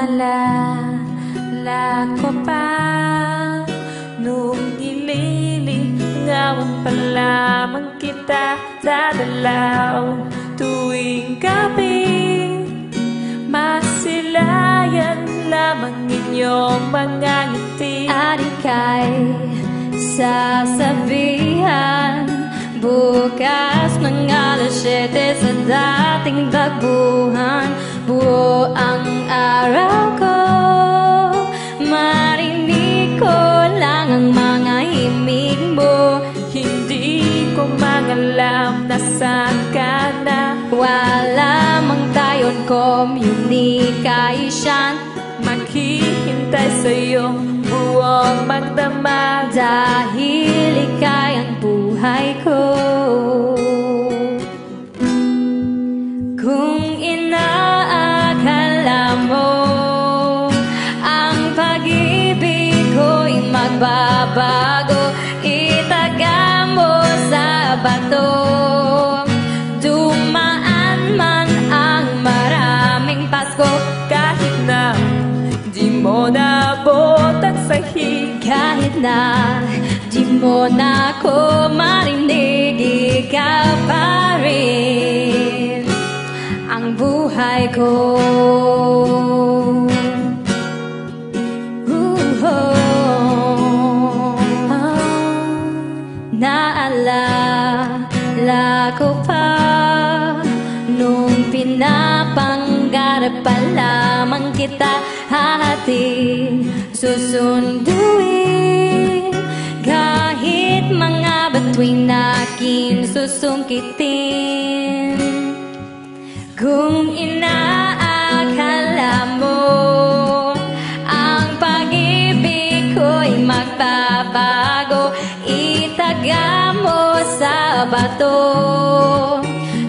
Naalala ko pa nung ililigawan pa lamang kita sa dalaw. Tuwing gabi masilayan lamang inyong mga ngiti. At ika'y sasabihan bukas ng alas 7 sa dating dagbuhan. Buo ang araw ko, marinig ko lang ang mga himig mo. Hindi ko mangalam na saan ka na. Wala mang tayon communication, maghihintay sa'yo buong magdamag. dahil ika'y ang buhay ko. Kung inaakala mo ang pag-ibig ko'y magbabago, itaga mo sa bato. Dumaan man ang maraming Pasko, Kahit na di mo naabot ang sahig, kahit na di mo na ako marinig, ikaw pa rin ang buhay ko. Naalala ko pa nung pinapangarap pa lamang kita, hati susunduin kahit mga batuing na aking susungkitin. Kung inaakala mo ang pag-ibig ko'y magbabago, itaga mo sa bato.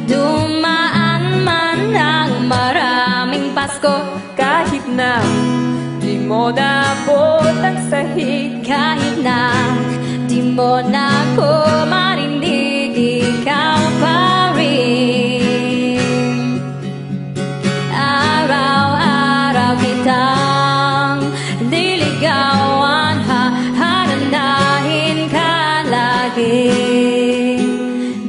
Dumaan man ang maraming Pasko, kahit na di mo naabot ang sahig, kahit na di mo na ako marinig, ikaw pa rin. Araw-araw kitang diligawan, hahanapin ka lagi.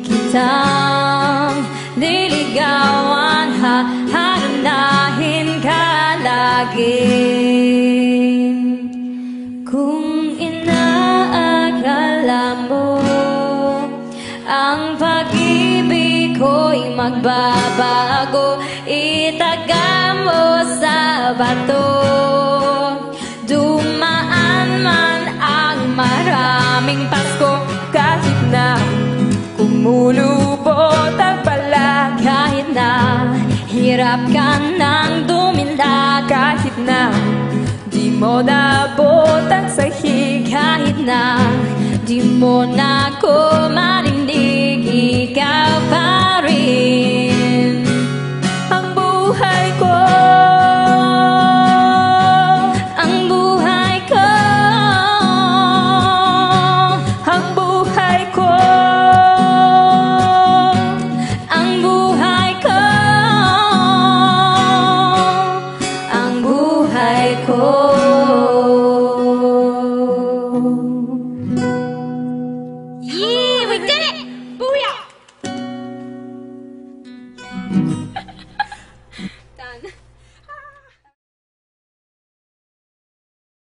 Kitang diligawan, hahanapin ka lagi. Kung inaakala mo ang pag-ibig ko'y magbabago, itaga mo sa bato. Dumaan man ang maraming Pasko, kahit na kumulubot ang balag, kahit na hirap ka nang dumilag, kahit na di mo naabot ang sahig, kahit na di mo na ako marinig, ikaw pa rin ang buhay ko. ang buhay ko. Ang buhay ko, Ang buhay ko, ang buhay ko.